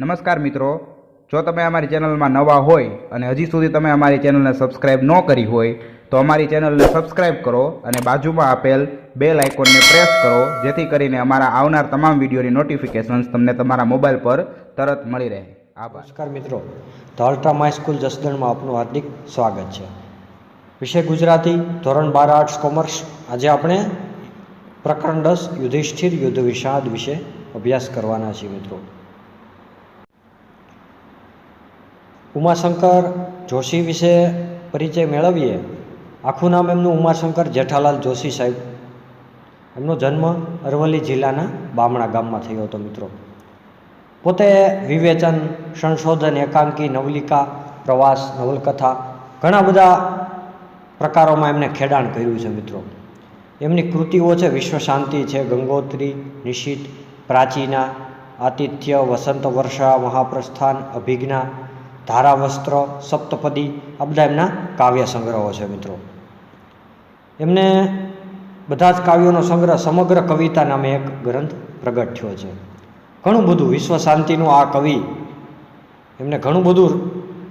નમસ્કાર મિત્રો, જો તમે અમારી ચેનલમાં નવા હોય અને હજી સુધી તમે અમારી ચેનલને સબસ્ક્રાઇબ ન કરી હોય તો અમારી ચેનલને સબસ્ક્રાઇબ કરો અને બાજુમાં આપેલ બેલ આઇકોનને પ્રેસ કરો, જેથી કરીને અમારા આવનાર તમામ વિડીયોની નોટિફિકેશન્સ તમને તમારા મોબાઈલ પર તરત મળી રહે. આભાર. નમસ્કાર મિત્રો, ધ અલ્ટ્રા માય સ્કૂલ જસદણમાં આપનું હાર્દિક સ્વાગત છે. વિષય ગુજરાતી, ધોરણ 12 આર્ટ્સ કોમર્સ. આજે આપણે પ્રકરણ 10 યુધિષ્ઠિર યુદ્ધ વિષાદ વિશે અભ્યાસ કરવાના છીએ મિત્રો. ઉમાશંકર જોશી વિશે પરિચય મેળવીએ. આખું નામ એમનું ઉમાશંકર જેઠાલાલ જોશી સાહેબ. એમનો જન્મ અરવલ્લી જિલ્લાના બામણા ગામમાં થયો હતો મિત્રો. પોતે વિવેચન, સંશોધન, એકાંકી, નવલિકા, પ્રવાસ, નવલકથા ઘણા બધા પ્રકારોમાં એમને ખેડાણ કર્યું છે મિત્રો. એમની કૃતિઓ છે વિશ્વ શાંતિ છે, ગંગોત્રી, નિશિત, પ્રાચીના, આતિથ્ય, વસંત વર્ષા, મહાપ્રસ્થાન, અભિજ્ઞા, ધારાવસ્ત્ર, સપ્તપદી, આ બધા એમના કાવ્ય સંગ્રહો છે મિત્રો. એમને બધા જ કાવ્યોનો સંગ્રહ સમગ્ર કવિતા નામે એક ગ્રંથ પ્રગટ થયો છે. ઘણું બધું વિશ્વ શાંતિનું આ કવિ એમને ઘણું બધું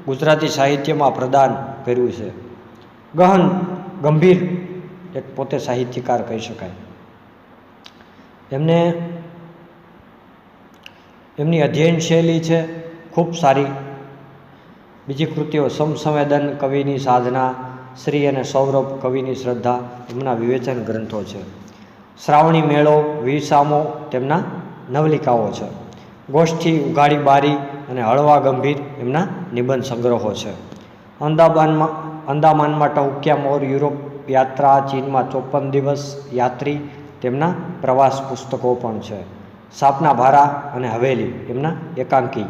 ગુજરાતી સાહિત્યમાં પ્રદાન કર્યું છે. ગહન ગંભીર એક પોતે સાહિત્યકાર કહી શકાય. એમની અધ્યયન શૈલી છે ખૂબ સારી. બીજી કૃતિઓ સમસંવેદન કવિની સાધના, શ્રી અને સૌરભ કવિની શ્રદ્ધા એમના વિવેચન ગ્રંથો છે. શ્રાવણી મેળો, વિસામો તેમના નવલિકાઓ છે. ગોષ્ઠી, ઉઘાડી બારી અને હળવા ગંભીર એમના નિબંધ સંગ્રહો છે. અંદામાનમાં ટહુક્યા મોર, યુરોપ યાત્રા, ચીનમાં 54 દિવસ યાત્રી તેમના પ્રવાસ પુસ્તકો પણ છે. સાપના ભારા અને હવેલી એમના એકાંકી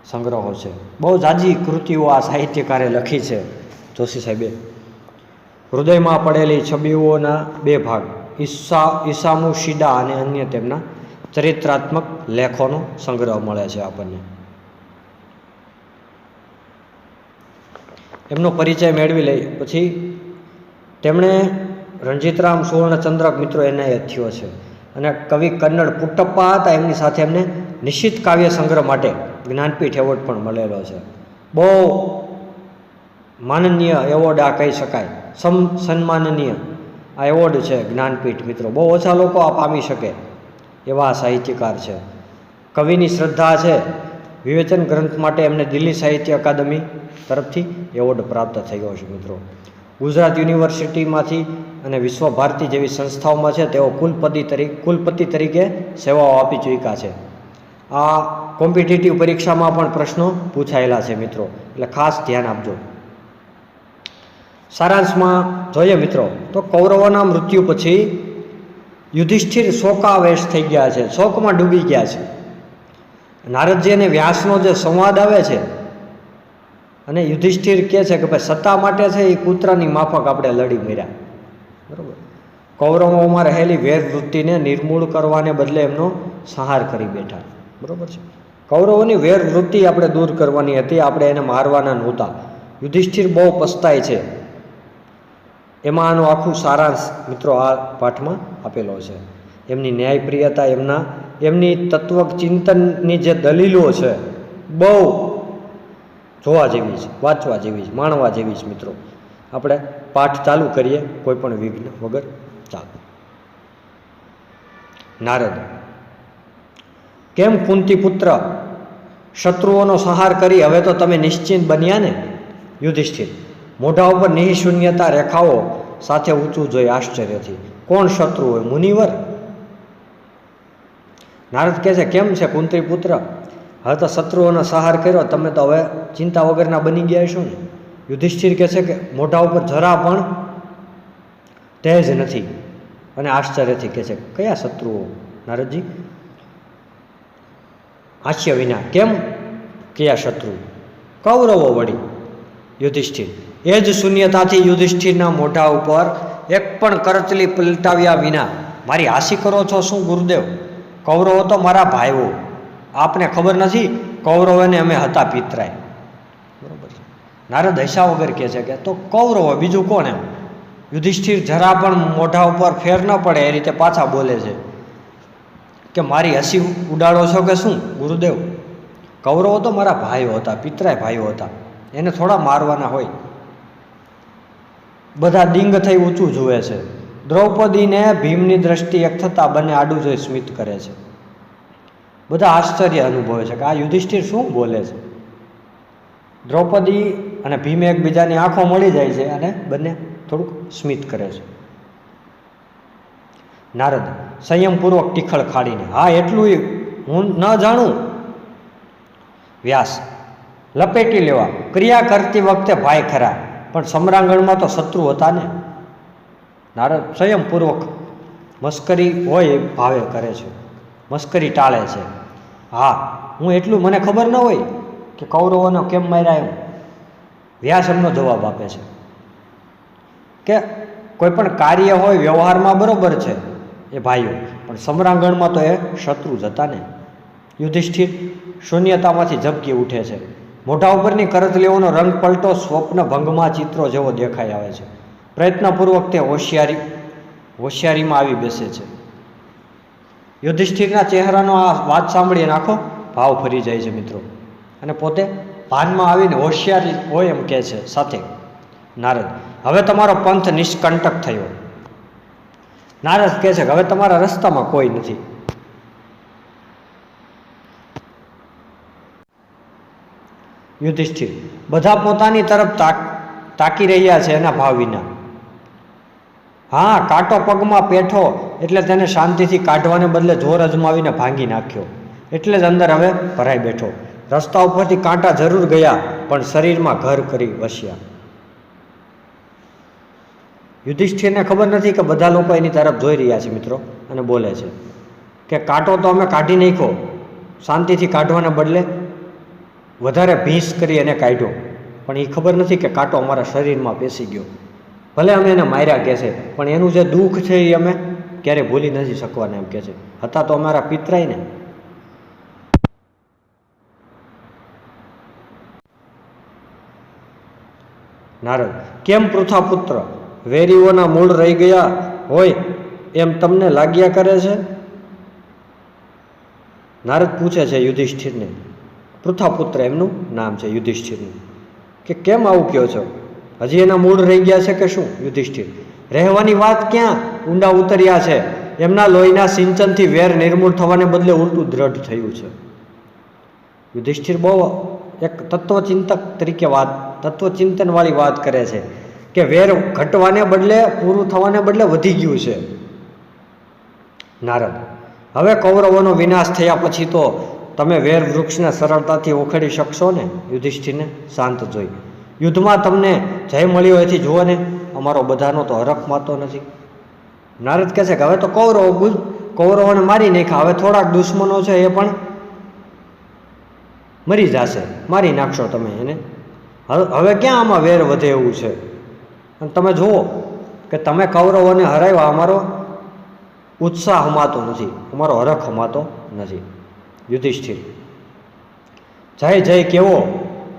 સંગ્રહો છે. બહુ જાજી કૃતિઓ આ સાહિત્યકારે લખી છે જોશી સાહેબે. હૃદયમાં પડેલી છબીઓના 2 ભાગ, ઈસામુ શિદા અને અન્ય તેમના ચરિત્રાત્મક લેખોનો સંગ્રહ મળે છે આપણને. એમનો પરિચય મેળવી લઈ પછી તેમણે રણજીતરામ સુવર્ણચંદ્રક મિત્રો એનાયત થયો છે. અને કવિ કન્નડ પુટ્ટપ્પા હતા, એમની સાથે એમને નિશ્ચિત કાવ્ય સંગ્રહ માટે જ્ઞાનપીઠ એવોર્ડ પણ મળેલો છે. બહુ માનનીય એવોર્ડ આ કહી શકાય, સન્માનનીય આ એવોર્ડ છે જ્ઞાનપીઠ મિત્રો. બહુ ઓછા લોકો આ પામી શકે એવા સાહિત્યકાર છે. કવિની શ્રદ્ધા છે વિવેચન ગ્રંથ માટે એમને દિલ્હી સાહિત્ય અકાદમી તરફથી એવોર્ડ પ્રાપ્ત થયો છે મિત્રો. ગુજરાત યુનિવર્સિટીમાંથી અને વિશ્વ ભારતી જેવી સંસ્થાઓમાં છે તેઓ કુલપતિ તરીકે સેવાઓ આપી ચૂક્યા છે. આ કોમ્પિટિટિવ પરીક્ષામાં પણ પ્રશ્નો પૂછાયેલા છે મિત્રો, એટલે ખાસ ધ્યાન આપજો. સારાંશમાં જોઈએ મિત્રો તો કૌરવોના મૃત્યુ પછી યુધિષ્ઠિર શોકાવેશ થઈ ગયા છે, શોકમાં ડૂબી ગયા છે. નારદજી અને વ્યાસનો જે સંવાદ આવે છે અને યુધિષ્ઠિર કહે છે કે ભાઈ સત્તા માટે છે એ કૂતરાની માફક આપણે લડી મર્યા, બરાબર. કૌરવોમાં રહેલી વેરવૃત્તિને નિર્મૂળ કરવાને બદલે એમનો સંહાર કરી બેઠા, બરાબર છે. કૌરવોની વેરવૃત્તિ આપણે દૂર કરવાની હતી, આપણે એને મારવાના નહોતા. યુધિષ્ઠિર બહુ પસ્તાય છે. એમાં આનું આખું સારાંશ મિત્રો આ પાઠમાં આપેલો છે. એમની ન્યાયપ્રિયતા, એમની તત્વચિંતનની જે દલીલો છે બહુ જોવા જેવી છે, વાંચવા જેવી છે, માણવા જેવી છે મિત્રો. આપણે પાઠ ચાલુ કરીએ કોઈ પણ વિઘ્ન વગર. ચાલો. નારદ: કેમ કુંતી પુત્ર, શત્રુઓનો સંહાર કરી હવે તો તમે નિશ્ચિંત બન્યા ને? યુધિષ્ઠિર: મોઢા ઉપર નિઃશૂન્યતા રેખાઓ સાથે ઊંચું જોઈ આશ્ચર્યથી. કોણ શત્રુ હોય? મુનિવર? નારદ કહે છે કેમ છે કુંતી પુત્ર, હવે તો શત્રુઓનો સંહાર કર્યો, તમે તો હવે ચિંતા વગરના બની ગયા છો ને? યુધિષ્ઠિર કહે છે કે મોઢા ઉપર જરા પણ તેજ નથી અને આશ્ચર્યથી કહે છે કયા શત્રુઓ નારદજી? હાસ્ય વિના કેમ કયા શત્રુ? કૌરવો વળી. યુધિષ્ઠિર: એ જ શૂન્યતાથી યુધિષ્ઠિરના મોઢા ઉપર એક પણ કરચલી પલટાવ્યા વિના મારી હાસી કરો છો શું ગુરુદેવ? કૌરવો તો મારા ભાઈઓ, આપને ખબર નથી? કૌરવોને અમે હતા પિતરાય, બરોબર છે. નારદ હૈસા વગર કહે છે કે તો કૌરવો, બીજું કોણ? એમ યુધિષ્ઠિર જરા પણ મોઢા ઉપર ફેર ન પડે એ રીતે પાછા બોલે છે કે મારી હસી ઉડાડો છો કે શું ગુરુદેવ? કૌરવો તો મારા ભાઈઓ હતા, પિતરાય ભાઈઓ હતા, એને થોડા મારવાના હોય. બધા દિંગ થઈ ઊંચું જુએ છે. દ્રૌપદીને ભીમની દ્રષ્ટિ એક થતાં બંને આડું જોઈ સ્મિત કરે છે. બધા આશ્ચર્ય અનુભવે છે કે આ યુધિષ્ઠિર શું બોલે છે. દ્રૌપદી અને ભીમે એકબીજાની આંખો મળી જાય છે અને બંને થોડુંક સ્મિત કરે છે. નારદ સંયમપૂર્વક ટીખળ ખાડીને, હા એટલું હું ન જાણું. વ્યાસ લપેટી લેવા, ક્રિયા કરતી વખતે ભાઈ ખરા, પણ સમરાંગણમાં તો શત્રુ હતા ને. નારદ સંયમપૂર્વક મસ્કરી હોય એ ભાવે કરે છે, મસ્કરી ટાળે છે. હા હું એટલું મને ખબર ન હોય કે કૌરવોને કેમ માર્યા એમ. વ્યાસ એમનો જવાબ આપે છે કે કોઈ પણ કાર્ય હોય વ્યવહારમાં બરોબર છે એ ભાઈઓ, પણ સમરાંગણમાં તો એ શત્રુ જ હતા ને. યુધિષ્ઠિર શૂન્યતામાંથી ઝબકી ઉઠે છે. મોઢા ઉપરની કરતલીઓનો રંગ પલટો સ્વપ્ન ભંગમાં ચિત્રો જેવો દેખાઈ આવે છે. પ્રયત્નપૂર્વક તે હોશિયારીમાં આવી બેસે છે. યુધિષ્ઠિરના ચહેરાનો આ વાત સાંભળીને આખો ભાવ ફરી જાય છે મિત્રો, અને પોતે ભાનમાં આવીને હોશિયારી હોય એમ કહે છે સાથે. નારદ હવે તમારો પંથ નિષ્કંટક થયો. નારદ કહે છે કે હવે તમારા રસ્તામાં કોઈ નથી. યુધિષ્ઠિર બધા પોતાની તરફ તાકી રહ્યા છે એના ભાવ વિના. હા કાંટો પગમાં પેઠો એટલે તેને શાંતિથી કાઢવાને બદલે જોર અજમાવીને ભાંગી નાખ્યો, એટલે જ અંદર હવે ભરાઈ બેઠો. રસ્તા ઉપરથી કાંટા જરૂર ગયા, પણ શરીરમાં ઘર કરી વસ્યા. યુધિષ્ઠિરને ખબર નથી કે બધા લોકો એની તરફ જોઈ રહ્યા છે મિત્રો, અને બોલે છે કે કાંટો તો અમે કાઢી નાખ્યો, શાંતિથી કાઢવાને બદલે વધારે ભીંસ કરી એને કાઢ્યો, પણ એ ખબર નથી કે કાંટો અમારા શરીરમાં પેસી ગયો. ભલે અમે એને માર્યા કહે છે, પણ એનું જે દુઃખ છે એ અમે ક્યારેય ભૂલી નથી શકવાના એમ કહે છે. હતા તો અમારા પિતરાય ને. નારદ કેમ પૃથાપુત્ર, વેરીઓના મૂળ રહી ગયા હોય એમ તમને લાગ્યા કરે છે? નારદ પૂછે છે યુધિષ્ઠિરને. પૃથાપુત્ર એમનું નામ છે યુધિષ્ઠિરનું, કે કેમ આવું કહો છો? હજી એના મૂળ રહી ગયા છે કે શું? યુધિષ્ઠિર રહેવાની વાત ક્યાં, ઊંડા ઉતર્યા છે. એમના લોહીના સિંચનથી વેર નિર્મૂળ થવાને બદલે ઉલટું દ્રઢ થયું છે. યુધિષ્ઠિર બહુ એક તત્વચિંતક તરીકે તત્વચિંતનવાળી વાત કરે છે કે વેર ઘટવાને બદલે પૂરું થવાને બદલે વધી ગયું છે. નારદ હવે કૌરવોનો વિનાશ થયા પછી તો તમે વેર વૃક્ષને સરળતાથી ઉખેડી શકશો ને? યુધિષ્ઠિરને શાંત જોઈ. યુદ્ધમાં તમને જય મળ્યો એથી જુઓ ને, અમારો બધાનો તો હરખ માતો નથી. નારદ કહે છે કે હવે તો કૌરવોને મારી નાખ્યા, હવે થોડાક દુશ્મનો છે એ પણ મરી જશે, મારી નાખશો તમે એને. હવે ક્યાં આમાં વેર વધે એવું છે? અને તમે જુઓ કે તમે કૌરવોને હરાવ્યા, અમારો ઉત્સાહ હમાતો નથી, અમારો હરખ હમાતો નથી. યુધિષ્ઠિર જય જય કેવો,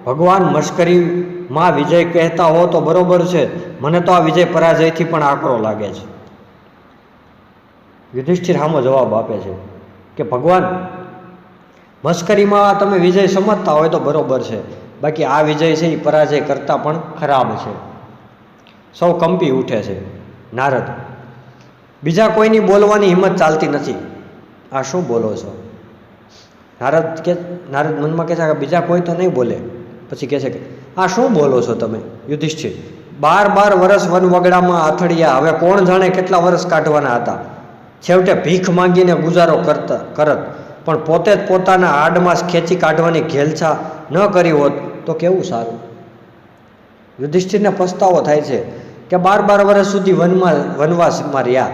ભગવાન મશ્કરીમાં વિજય કહેતા હો તો બરોબર છે, મને તો આ વિજય પરાજયથી પણ આકરો લાગે છે. યુધિષ્ઠિર સામો જવાબ આપે છે કે ભગવાન મશ્કરીમાં તમે વિજય સમજતા હોય તો બરોબર છે, બાકી આ વિજય છે એ પરાજય કરતાં પણ ખરાબ છે. સૌ કંપી ઉઠે છે. નારદ બીજા કોઈની બોલવાની હિંમત ચાલતી નથી. આ શું બોલો છો? નારદ મનમાં કહે છે કે બીજા કોઈ તો નહીં બોલે. પછી કહે છે કે આ શું બોલો છો તમે? યુધિષ્ઠિર 12 વર્ષ વનવગડામાં અથડિયા, હવે કોણ જાણે કેટલા વર્ષ કાઢવાના હતા. છેવટે ભીખ માંગીને ગુજારો કરત, પણ પોતે જ પોતાના હાડમાંસ ખેંચી કાઢવાની ઘેલછા ન કરી હોત તો કેવું સારું. યુધિષ્ઠિરને પસ્તાવો થાય છે કે 12 વર્ષ સુધી વનવાસમાં રહ્યા,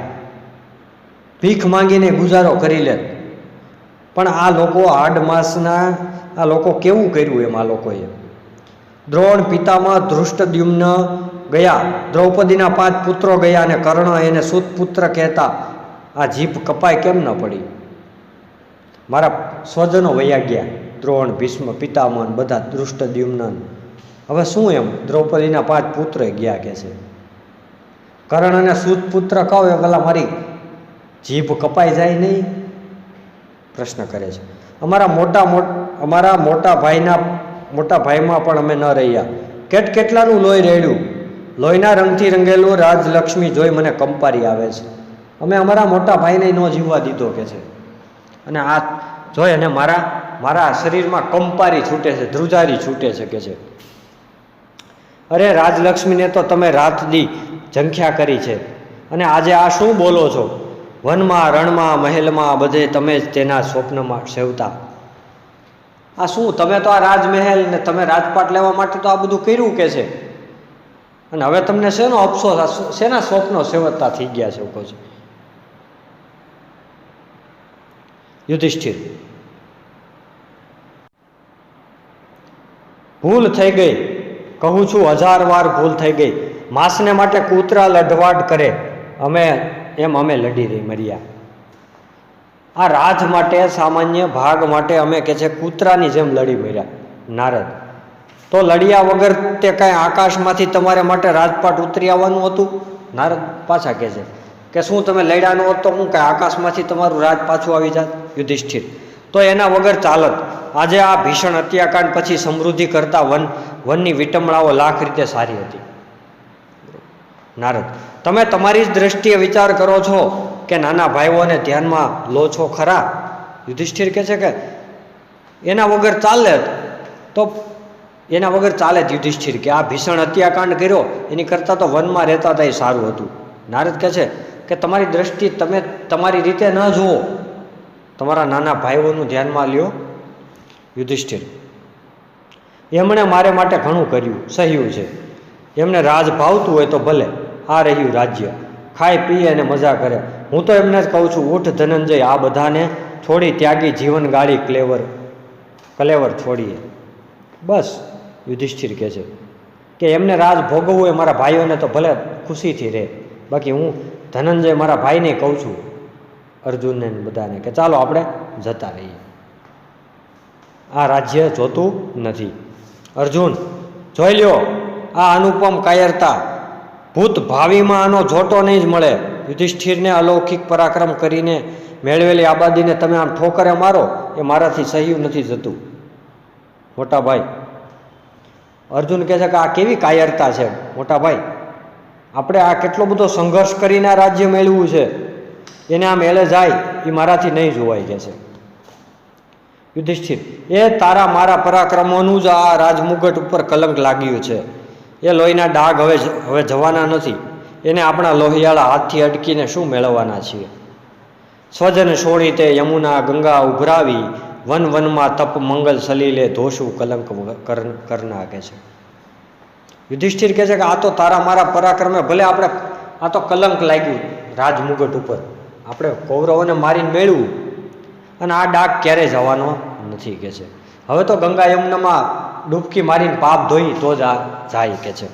ભીખ માંગીને ગુજારો કરી લે, પણ આ લોકો હાડમાંસના, આ લોકો કેવું કર્યું એમ આ લોકોએ. દ્રોણ પિતામાં ધૃષ્ટદ્યુમ્ન ગયા, દ્રૌપદીના 5 પુત્રો ગયા, અને કર્ણ એને સુત પુત્ર કહેતા આ જીભ કપાય કેમ ન પડી? મારા સ્વજનો વયા ગયા, દ્રોણ, ભીષ્મ, પિતામહ, બધા ધૃષ્ટદ્યુમ્ન. હવે શું એમ દ્રૌપદીના 5 પુત્ર ગયા કે છે. કર્ણ અને સુત પુત્ર કહો એ પેલા મારી જીભ કપાઈ જાય નહીં? પ્રશ્ન કરે છે. અમારા મોટા ભાઈમાં પણ અમે ન રહ્યા. કેટલાનું લોહી રેડ્યું, લોહીના રંગથી રંગેલું રાજલક્ષ્મી જોઈ મને કંપારી આવે છે. અમે અમારા મોટા ભાઈને ન જીવવા દીધો કે છે. અને આ જોઈ અને મારા શરીરમાં કંપારી છૂટે છે, ધ્રુજારી છૂટે છે કે છે. અરે રાજલક્ષ્મીને તો તમે રાત દી ઝંખ્યા કરી છે, અને આજે આ શું બોલો છો? વનમાં, રણમાં, મહેલમાં બધે તમે જ તેના સ્વપ્નમાં સેવતા. આ શું? તમે તો આ રાજમહેલ ને તમે રાજપાટ લેવા માટે તો આ બધું કર્યું કે છે, અને હવે તમને શેનો અફસોસ? શેના સ્વપ્નો સેવતા થઈ ગયા છે? કહો છો યુધિષ્ઠિર. ભૂલ થઈ ગઈ, કહું છું 1000 વાર ભૂલ થઈ ગઈ. માંસને માટે કૂતરા લઢવાટ કરે, અમે લડી રહી મર્યા. આ રાજ માટે, સામાન્ય ભાગ માટે અમે કે છે કૂતરાની જેમ લડી મર્યા. નારદ, તો લડ્યા વગર તે કાંઈ આકાશમાંથી તમારે માટે રાજપાટ ઉતરી આવવાનું હતું? નારદ પાછા કહે છે કે શું તમે લડ્યા ન હોત તો હું કાંઈ આકાશમાંથી તમારું રાજ પાછું આવી જાત? યુધિષ્ઠિર, તો એના વગર ચાલત. આજે આ ભીષણ હત્યાકાંડ પછી સમૃદ્ધિ કરતા વનની વિટમણાઓ લાખ રીતે સારી હતી. નારદ, તમે તમારી જ દ્રષ્ટિએ વિચાર કરો છો કે નાના ભાઈઓને ધ્યાનમાં લો છો ખરા? યુધિષ્ઠિર કહે છે કે એના વગર ચાલે યુધિષ્ઠિર, કે આ ભીષણ હત્યાકાંડ કર્યો એની કરતાં તો વનમાં રહેતા હતા એ સારું હતું. નારદ કહે છે કે તમારી દ્રષ્ટિ તમે તમારી રીતે ન જુઓ, તમારા નાના ભાઈઓનું ધ્યાનમાં લ્યો. યુધિષ્ઠિર, એમણે મારે માટે ઘણું કર્યું, સહ્યું છે. એમને રાજ ભાવતું હોય તો ભલે, આ રહ્યું રાજ્ય, ખાય પીએ અને મજા કરે. હું તો એમને જ કહું છું, ઉઠ ધનંજય, આ બધાને છોડી ત્યાગી જીવન ગાળી કલેવર છોડીએ. બસ યુધિષ્ઠિર કહે છે કે એમને રાજ ભોગવવું હોય મારા ભાઈઓને તો ભલે ખુશીથી રહે, બાકી હું ધનંજય મારા ભાઈને કહું છું, અર્જુનને બધાને, કે ચાલો આપણે જતા રહીએ, આ રાજ્ય જોતું નથી. અર્જુન, જોઈ લ્યો આ અનુપમ કાયરતા, ભૂત ભાવિમાં આનો જોટો નહીં જ મળે. યુધિષ્ઠિરને અલૌકિક પરાક્રમ કરીને મેળવેલી આબાદીને તમે આમ ઠોકરે મારો, એ મારાથી સહ્યું નથી જતું. મોટા ભાઈ અર્જુન કહે છે કે આ કેવી કાયરતા છે મોટા ભાઈ? આપણે આ કેટલો બધો સંઘર્ષ કરીને આ રાજ્ય મેળવ્યું છે, એને આમ એલે જાય એ મારાથી નહીં જોવાય કે છે. યુધિષ્ઠિર, એ તારા મારા પરાક્રમોનું જ આ રાજમુગટ ઉપર કલંક લાગ્યું છે. એ લોહીના ડાઘ હવે જવાના નથી. એને આપણા લોહિયાળા હાથથી અટકીને શું મેળવવાના છીએ? સ્વજન છોડી તે યમુના ગંગા ઉભરાવી, વનમાં તપ મંગલ સલીલે ધોશું કલંક કરના કે છે. યુધિષ્ઠિર કહે છે કે આ તો તારા મારા પરાક્રમે ભલે આપણે આ તો કલંક લાગ્યું રાજમુગટ ઉપર, આપણે કૌરવોને મારીને મેળવું, અને આ ડાઘ ક્યારે જવાનો નથી કે છે. હવે તો ગંગા યમુનામાં ડૂબકી મારીને પાપ ધોઈ તો જ આ જાય કે છે.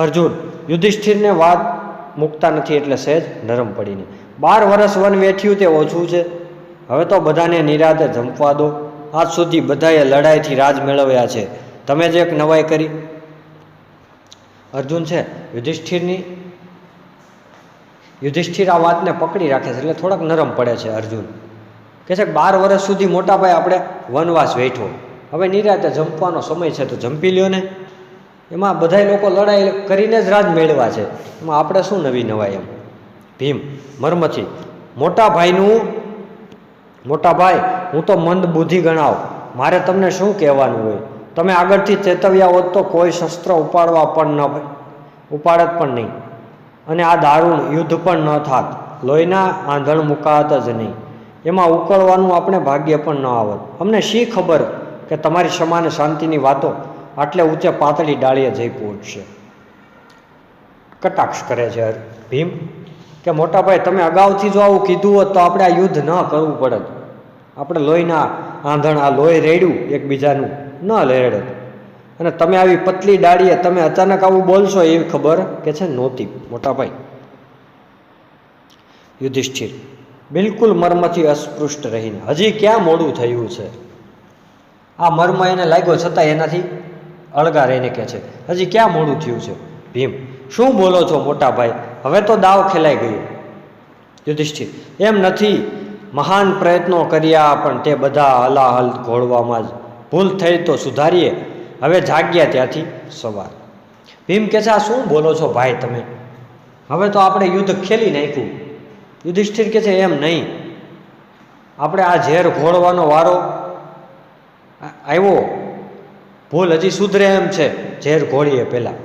અર્જુન યુધિષ્ઠિરને વાત મૂકતા નથી એટલે સહેજ નરમ પડીને, 12 વર્ષ વન વેઠ્યું તે ઓછું છે, હવે તો બધાને નિરાતે જંપવા દો. આજ સુધી બધાએ લડાઈથી રાજ મેળવ્યા છે, તમે જ એક નવાઈ કરી. અર્જુન છે યુધિષ્ઠિર આ વાતને પકડી રાખે છે એટલે થોડાક નરમ પડે છે. અર્જુન કહે છે 12 વર્ષ સુધી મોટા ભાઈ આપણે વનવાસ વેઠો, હવે નિરાતે જંપવાનો સમય છે તો જંપી લ્યો ને. એમાં બધા લોકો લડાઈ કરીને જ રાજ મેળવ્યા છે, એમાં આપણે શું નવી નવાઈ? એમ ભીમ મર્મથી, મોટા ભાઈ હું તો મંદ બુદ્ધિ ગણાવ, મારે તમને શું કહેવાનું હોય? તમે આગળથી ચેતવ્યા હોત તો કોઈ શસ્ત્ર ઉપાડત પણ નહીં, અને આ દારૂણ યુદ્ધ પણ ન થાત, લોહીના આંધણ મુકાત જ નહીં, એમાં ઉકળવાનું આપણે ભાગ્ય પણ ન આવત. અમને શી ખબર કે તમારી સમાન શાંતિની વાતો આટલે ઊંચે પાતળી ડાળીએ જઈ પહોંચશે. કટાક્ષ કરે છે ભીમ કે મોટા ભાઈ તમે અગાઉથી જો આવું કીધું હોત તો આપણે આ યુદ્ધ ન કરવું પડત, આપણે લોહીના આંધણ આ લોહી રેડ્યું એકબીજાનું ન લેડત, અને તમે આવી પતલી ડાળીએ તમે અચાનક આવું બોલશો એવી ખબર કે છે નહોતી મોટા ભાઈ. યુધિષ્ઠિર બિલકુલ મર્મથી અસ્પૃષ્ટ રહીને, હજી ક્યાં મોડું થયું છે? આ મર્મ એને લાગ્યો છતાં એનાથી અળગા રહીને કહે છે હજી ક્યાં મોડું થયું છે? ભીમ શું બોલો છો મોટા ભાઈ, હવે તો દાવ ખેલાઈ ગયો. યુધિષ્ઠિર એમ નથી, મહાન પ્રયત્નો કર્યા, પણ તે બધા હલાહલ ઘોળવામાં જ ભૂલ થઈ તો સુધારીએ, હવે જાગ્યા ત્યાંથી સવાર. ભીમ કહે છે, આ શું બોલો છો ભાઈ તમે? હવે તો આપણે યુદ્ધ ખેલી નાખ્યું. યુધિષ્ઠિર કહે છે, એમ નહીં, આપણે આ ઝેર ઘોળવાનો વારો આવ્યો, ભૂલ હજી સુધરે એમ છે, ઝેર ઘોળીએ પહેલાં.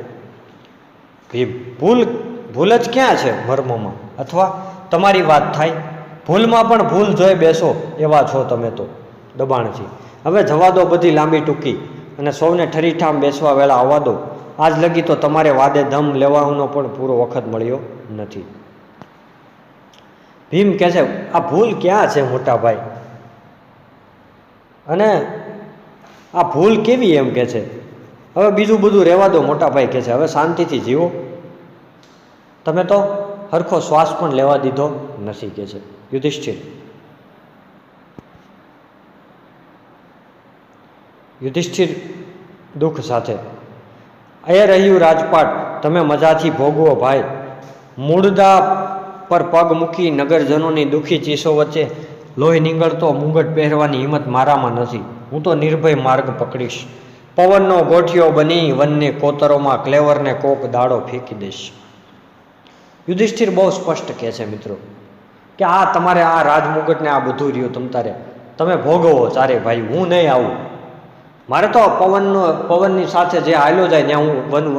ભીમ, ભૂલ જ ક્યાં છે મર્મમાં? અથવા તમારી વાત થાય, ભૂલમાં પણ ભૂલ જોઈ બેસો એવા છો તમે તો દબાણથી. હવે જવા દો બધી લાંબી ટૂંકી, અને સૌને ઠરીઠામ બેસવા વેળા આવવા દો. આજ લગી તો તમારે વાદે દમ લેવાનો પણ પૂરો વખત મળ્યો નથી. ભીમ કહે છે, આ ભૂલ ક્યાં છે મોટા ભાઈ? અને આ ભૂલ કેવી એમ કહે છે? હવે બીજું બધું રહેવા દો મોટા ભાઈ કહે છે, હવે શાંતિથી જીવો. તમે તો હરખો શ્વાસ પણ લેવા દીધો નથી કહે છે યુધિષ્ઠિર. યુધિષ્ઠિર દુઃખ સાથે, એ રહ્યું રાજપાટ, તમે મજાથી ભોગવો ભાઈ. મૂળદા પર પગ મૂકી નગરજનોની દુઃખી ચીસો વચ્ચે લોહી નીંગળતો મુંગટ પહેરવાની હિંમત મારામાં નથી. હું તો નિર્ભય માર્ગ પકડીશ. પવનનો ગોઠિયો બની વનને કોતરોમાં ક્લેવરને કોક દાડો ફેંકી દઈશ. યુધિષ્ઠિર બહુ સ્પષ્ટ કહે છે મિત્રો કે આ તમારે આ રાજમુગટને આ બધું રહ્યું તમે ભોગવો ચારે ભાઈ, હું નહીં આવું. મારે તો પવનની સાથે જે હાલ્યો જાય ત્યાં હું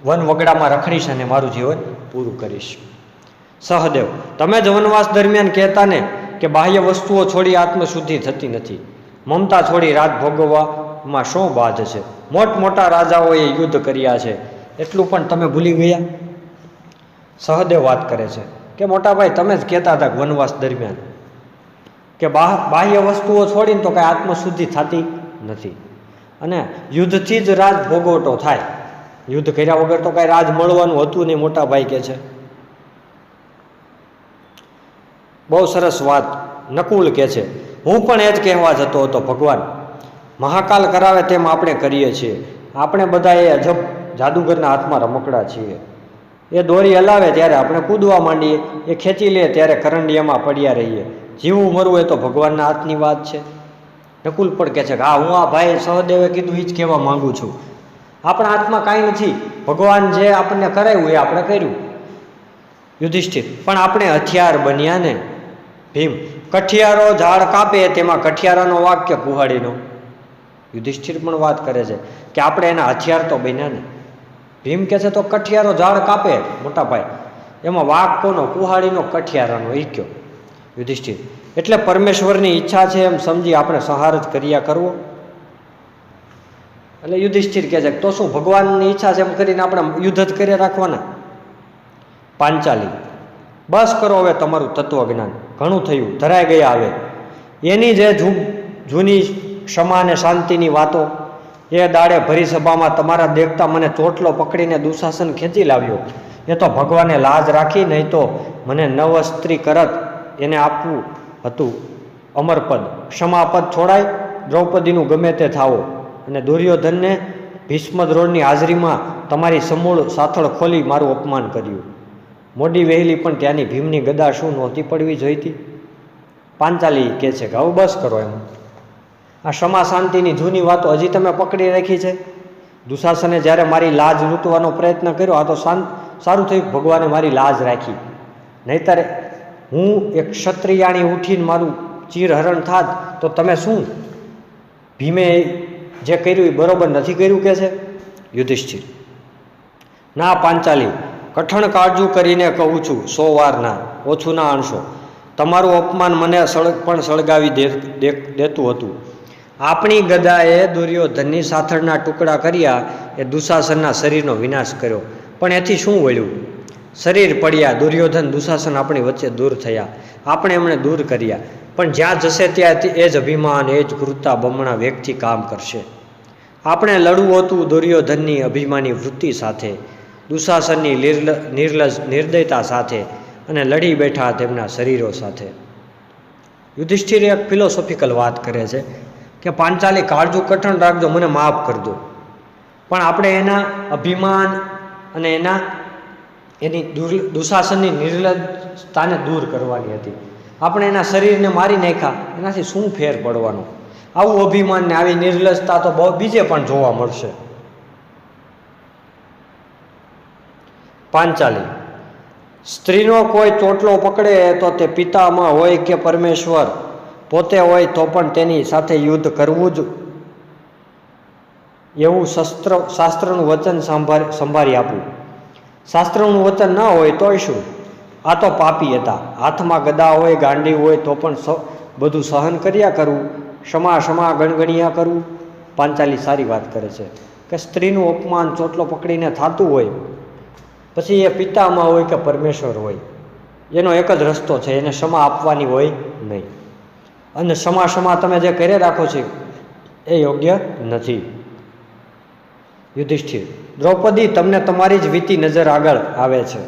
વન વગડામાં રખડીશ અને મારું જીવન પૂરું કરીશ. સહદેવ, તમે જ વનવાસ દરમિયાન કહેતા ને કે બાહ્ય વસ્તુઓ છોડી આત્મશુદ્ધિ થતી નથી. મમતા છોડી રાજ ભોગવવામાં શું બાધ છે? મોટા રાજાઓએ યુદ્ધ કર્યા છે, એટલું પણ તમે ભૂલી ગયા? સહદેવ વાત કરે છે કે મોટા ભાઈ, તમે જ કહેતા હતા વનવાસ દરમિયાન કે બાહ્ય વસ્તુઓ છોડીને તો કાંઈ આત્મશુદ્ધિ થતી નથી, અને યુદ્ધથી જ રાજ ભોગવટો થાય. યુદ્ધ કર્યા વગર તો કાંઈ રાજ મળવાનું હતું નહીં મોટા ભાઈ કહે છે. બહુ સરસ વાત. નકુલ કહે છે, હું પણ એ જ કહેવા જતો હતો. ભગવાન મહાકાલ કરાવે તેમ આપણે કરીએ છીએ. આપણે બધા એ અજબ જાદુગરના હાથમાં રમકડા છીએ. એ દોરી હલાવે ત્યારે આપણે કૂદવા માંડીએ, એ ખેંચી લે ત્યારે કરંડિયામાં પડ્યા રહીએ. જીવવું મરવું એ તો ભગવાનના હાથની વાત છે. નકુલ પણ કહે છે કે હા, હું આ ભાઈ સહદેવે કીધું એ જ કહેવા માગું છું. આપણા હાથમાં કાંઈ નથી. ભગવાન જે આપણને કરાવ્યું એ આપણે કર્યું. યુધિષ્ઠિર, પણ આપણે હથિયાર બન્યા ને. ભીમ, કઠિયારો ઝાડ કાપે તેમાં કઠિયારાનો વાક્ય કુહાડીનો. યુધિષ્ઠિર પણ વાત કરે છે કે આપણે એના હથિયાર તો બન્યા ને. ભીમ કહે છે તો કઠિયારો ઝાડ કાપે મોટા ભાઈ, એમાં વાઘ કોનો? કુહાડીનો, કઠિયારાનો. એ કયો? યુધિષ્ઠિર, એટલે પરમેશ્વરની ઈચ્છા છે એમ સમજી આપણે સંહાર જ કર્યા કરવો. એટલે યુધિષ્ઠિર કહે છે તો શું ભગવાનની ઈચ્છા છે એમ કરીને આપણે યુદ્ધ જ કરી રાખવાના? પાંચાલી, બસ કરો હવે તમારું તત્વજ્ઞાન, ઘણું થયું, ધરાઈ ગયા. હવે એની જે જૂની ક્ષમા અને શાંતિની વાતો, એ દાડે ભરી સભામાં તમારા દેખતા મને ચોટલો પકડીને દુશાસન ખેંચી લાવ્યો. એ તો ભગવાને લાજ રાખી, નહીં તો મને નવસ્ત્રી કરત એને આપવું હતું અમરપદ. ક્ષમાપદ છોડાય, દ્રૌપદીનું ગમે તે થાવો. અને દુર્યોધનને ભીષ્મદ્રોણની હાજરીમાં તમારી સમૂળ સાથળ ખોલી મારું અપમાન કર્યું. મોડી વહેલી પણ ત્યાંની ભીમની ગદા શું નહોતી પડવી જોઈતી? પાંચાલી કહે છે કે હવે બસ કરો એમ. આ ક્ષમા શાંતિની જૂની વાતો હજી તમે પકડી રાખી છે. દુશાસને જ્યારે મારી લાજ લૂંટવાનો પ્રયત્ન કર્યો, આ તો સારું થયું ભગવાને મારી લાજ રાખી. નહીતર હું એક ક્ષત્રિયાણી ઉઠીને મારું ચીરહરણ થાત તો તમે શું? ભીમે જે કર્યું એ બરોબર નથી કર્યું કે છે યુધિષ્ઠિર. ના પાંચાલી, કઠણ કાળજું કરીને કહું છું, 100 વાર ના, ઓછું ના આણશો. તમારું અપમાન મને પણ સળગાવી દેતું હતું. આપણી ગદાએ દુર્યોધનની સાથળના ટુકડા કર્યા, એ દુશાસનના શરીરનો વિનાશ કર્યો. પણ એથી શું વળ્યું? શરીર પડ્યા, દુર્યોધન દુશાસન આપણી વચ્ચે દૂર થયા, આપણે એમણે દૂર કર્યા. પણ જ્યાં જશે ત્યાં એ જ અભિમાન, એ જ ક્રૂરતા બમણા વેગથી કામ કરશે. આપણે લડવું હતું દુર્યોધનની અભિમાની વૃત્તિ સાથે, દુશાસનની નિર્લજ નિર્દયતા સાથે, અને લડી બેઠા તેમના શરીરો સાથે. યુધિષ્ઠિર એક ફિલોસોફિકલ વાત કરે છે કે પાંચાલી, કાળજું કઠણ રાખજો, મને માફ કરજો, પણ આપણે એના અભિમાન અને એની દુશાસનની નિર્લજતાને દૂર કરવાની હતી. આપણે એના શરીરને મારી નાખ્યા, એનાથી શું ફેર પડવાનો? આવું અભિમાન ને આવી નિર્લજતા તો બહુ બીજે પણ જોવા મળશે. પાંચાલી. સ્ત્રીનો કોઈ ચોટલો પકડે તો તે પિતામાં હોય કે પરમેશ્વર પોતે હોય તો પણ તેની સાથે યુદ્ધ કરવું જ એવું શાસ્ત્રનું વચન સંભાળી આપવું. શાસ્ત્રનું વચન ન હોય તોય શું? આ તો પાપી હતા. હાથમાં ગદા હોય, ગાંડી હોય તો પણ બધું સહન કર્યા કરવું, ક્ષમા ક્ષમા ગણગણિયા કરવું. પાંચાલી સારી વાત કરે છે કે સ્ત્રીનું અપમાન ચોટલો પકડીને થતું હોય, પછી એ પિતામાં હોય કે પરમેશ્વર હોય, એનો એક જ રસ્તો છે, એને ક્ષમા આપવાની હોય નહીં. અને ક્ષમા તમે જે કરી રાખો છો એ યોગ્ય નથી. યુધિષ્ઠિર. દ્રૌપદી, તમને તમારી જ વીતી નજર આગળ આવે છે.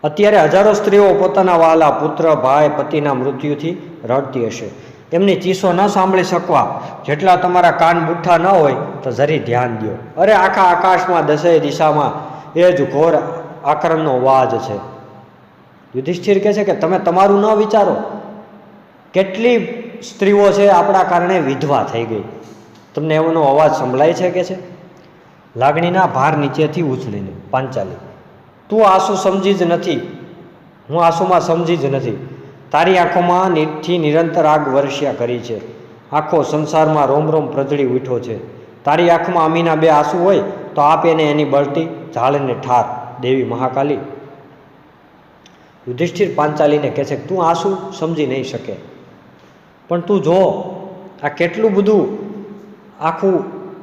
અત્યારે હજારો સ્ત્રીઓ પોતાના વહાલા પુત્ર, ભાઈ, પતિના મૃત્યુથી રડતી હશે. એમની ચીસો ન સાંભળી શકવા જેટલા તમારા કાન બુઠ્ઠા ન હોય તો જરી ધ્યાન દો. અરે આખા આકાશમાં દસેય દિશામાં એ જ ઘોર આક્રમનો અવાજ છે. યુધિષ્ઠિર કહે છે કે તમે તમારું ન વિચારો. કેટલી સ્ત્રીઓ છે આપણા કારણે વિધવા થઈ ગઈ. તમને એનો અવાજ સંભળાય છે કે છે? લાગણીના ભાર નીચેથી ઉછળીને. પાંચાલી. તું આંસુ સમજી જ નથી, હું આંસુમાં સમજી જ નથી. તારી આંખોમાં નીરથી નિરંતર આગ વર્ષ્યા કરી છે. આખો સંસારમાં રોમ રોમ પ્રજળી ઉઠ્યો છે. તારી આંખમાં અમીના બે આંસુ હોય તો આપ એને એની બળતી ઝાડને ઠાર, દેવી મહાકાલી. યુધિષ્ઠિર પાંચાલીને કહે છે કે તું આંસુ સમજી નહીં શકે, પણ તું જો આ કેટલું બધું આખું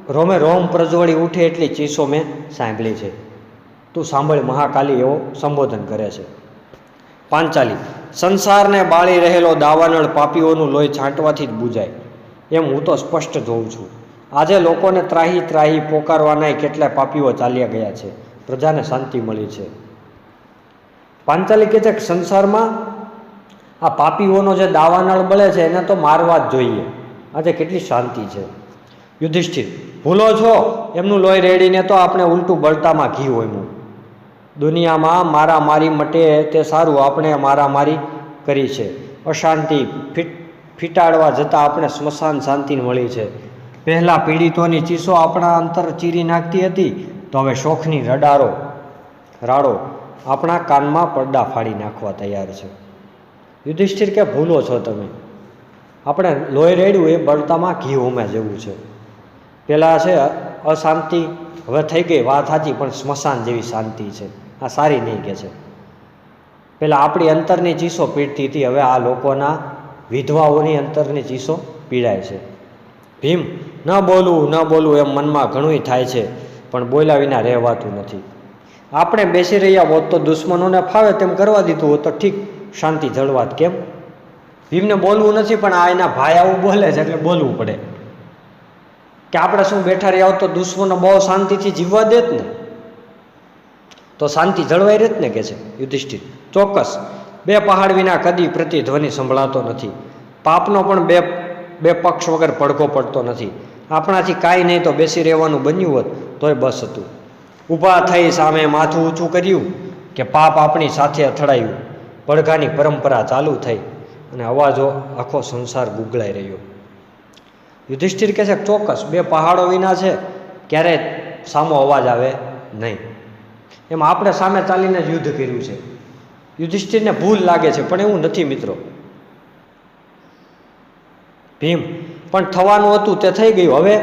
રોમે રોમ પ્રજ્વળી ઉઠે એટલી ચીસો મેં સાંભળી છે. તું સાંભળ મહાકાલી, એવો સંબોધન કરે છે. પાંચાલી. સંસારને બાળી રહેલો દાવાનળ પાપીઓનું લોહી છાંટવાથી જ બુજાય એમ હું તો સ્પષ્ટ જોઉં છું. આજે લોકોને ત્રાહી ત્રાહી પોકારવાના કેટલાય પાપીઓ ચાલ્યા ગયા છે, પ્રજાને શાંતિ મળી છે. પાંચાલી કહે છે કે સંસારમાં આ પાપીઓનો જે દાવાનળ બળે છે એને તો મારવા જ જોઈએ. આજે કેટલી શાંતિ છે. યુધિષ્ઠિર. ભૂલો છો, એમનું લોહી રેડીને તો આપણે ઉલટું બળતામાં ઘી હોયનું. દુનિયામાં મારામારી મટે તે સારું, આપણે મારામારી કરી છે. અશાંતિ ફીટાડવા જતાં આપણે સ્મશાન શાંતિ મળી છે. પહેલાં પીડિતોની ચીસો આપણા અંતર ચીરી નાખતી હતી, તો હવે શોખની રાડો આપણા કાનમાં પડદા ફાડી નાખવા તૈયાર છે. યુધિષ્ઠિર કે ભૂલો છો તમે. આપણે લોહી રેડ્યું એ બળતામાં ઘી હોમે જેવું છે. પહેલાં છે અશાંતિ, હવે થઈ ગઈ વાત સાચી, પણ સ્મશાન જેવી શાંતિ છે. આ સારી નહીં કે છે. પહેલાં આપણી અંતરની ચીસો પીડતી હતી, હવે આ લોકોના વિધવાઓની અંતરની ચીસો પીડાય છે. ભીમ. ન બોલવું એમ મનમાં ઘણું થાય છે, પણ બોલ્યા વિના રહેવાતું નથી. આપણે બેસી રહ્યા હોત તો દુશ્મનોને ફાવે તેમ કરવા દીધું હોત તો ઠીક, શાંતિ જળવાત. કેમ? ભીમને બોલવું નથી, પણ આ એના ભાઈ આવું બોલે છે એટલે બોલવું પડે. કે આપણે શું બેઠા રહ્યા હોત તો દુશ્મનો બહુ શાંતિથી જીવવા દેત ને, તો શાંતિ જળવાઈ રહેત ને, કે છે યુધિષ્ઠિર. ચોક્કસ. બે પહાડ વિના કદી પ્રતિધ્વનિ સંભળાતો નથી. પાપનો પણ બે પક્ષ વગર પડઘો પડતો નથી. આપણાથી કાંઈ નહીં તો બેસી રહેવાનું બન્યું હોત તોય બસ હતું. ઊભા થઈ સામે માથું ઊંચું કર્યું કે પાપ આપણી સાથે અથડાયું. પડઘાની પરંપરા ચાલુ થઈ અને અવાજો આખો સંસાર ગુગળાઈ રહ્યો. યુધિષ્ઠિર કહે છે ચોક્કસ, બે પહાડો વિના છે, ક્યારેય સામો અવાજ આવે નહીં. એમ આપણે સામે ચાલીને જ યુદ્ધ કર્યું છે. યુધિષ્ઠિરને ભૂલ લાગે છે, પણ એવું નથી મિત્રો. ભીમ. પણ થવાનું હતું તે થઈ ગયું. હવે?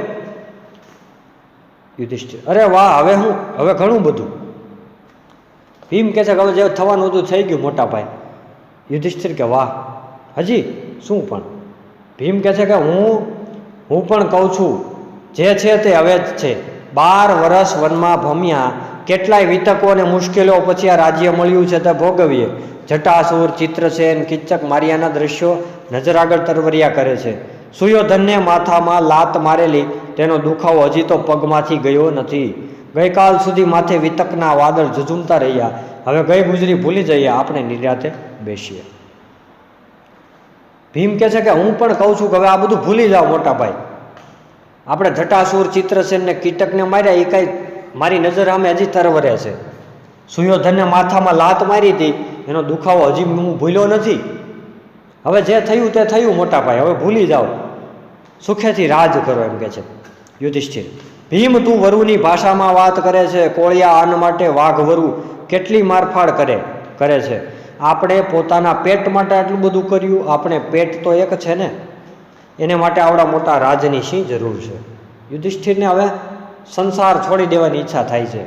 યુધિષ્ઠિર. અરે વાહ, હવે ઘણું બધું. ભીમ કહે છે કે હવે જે થવાનું હતું થઈ ગયું મોટા ભાઈ. યુધિષ્ઠિર કે વાહ, હજી શું પણ? ભીમ કહે છે કે હું પણ કહું છું, જે છે તે હવે જ છે. 12 વર્ષ વનમાં ભમ્યા, કેટલાય વિતકો અને મુશ્કેલીઓ પછી આ રાજ્ય મળ્યું છે તે ભોગવીએ. જટાસુર, ચિત્રસેન, કિચ્ચક માર્યાના દ્રશ્યો નજર આગળ તરવરિયા કરે છે. સુયોધનને માથામાં લાત મારેલી, તેનો દુખાવો હજી તો પગમાંથી ગયો નથી. ગઈકાલ સુધી માથે વિતકના વાદળ ઝઝુમતા રહ્યા, હવે ગઈ ગુજરી ભૂલી જઈએ, આપણે નિરાતે બેસીએ. ભીમ કહે છે કે હું પણ કહું છું કે હવે આ બધું ભૂલી જાઓ મોટા ભાઈ. આપણે જટાસુર, ચિત્રસેન ને કીટકને માર્યા એ કાંઈ મારી નજર સામે હજી તરવરે છે. સુયોધનને માથામાં લાત મારી હતી એનો દુખાવો હજી હું ભૂલ્યો નથી. હવે જે થયું તે થયું મોટા ભાઈ, હવે ભૂલી જાઓ, સુખેથી રાજ કરો એમ કે છે યુધિષ્ઠિર. ભીમ તું વરુની ભાષામાં વાત કરે છે, કોળિયા અન્ન માટે વાઘ વરુ કેટલી મારફાડ કરે છે. આપણે પોતાના પેટ માટે આટલું બધું કર્યું, આપણે પેટ તો એક છે ને, એને માટે આવડા મોટા રાજની શી જરૂર છે. યુધિષ્ઠિરને હવે સંસાર છોડી દેવાની ઈચ્છા થાય છે,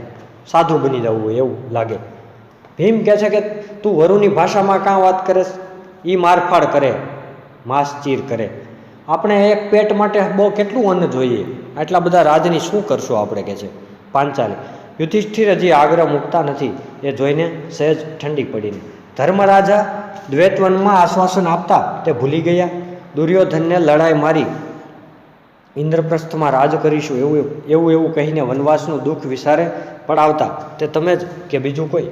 સાધુ બની જવું એવું લાગે. ભીમ કહે છે કે તું વરુની ભાષામાં કાં વાત કરે, એ મારફાડ કરે, માસચીર કરે. આપણે એક પેટ માટે બહુ કેટલું અન્ન જોઈએ, આટલા બધા રાજની શું કરશું આપણે, કે છે પાંચાલી. યુધિષ્ઠિર હજી આગ્રહ મૂકતા નથી, એ જોઈને સહેજ ઠંડી પડીને. ધર્મરાજા દ્વૈતવનમાં આશ્વાસન આપતા તે ભૂલી ગયા. દુર્યોધનને લડાઈ મારી ઇન્દ્રપ્રસ્થમાં રાજ કરીશું એવું કહીને વનવાસનું દુઃખ વિસારે પડાવતા તે તમે જ કે બીજું કોઈ.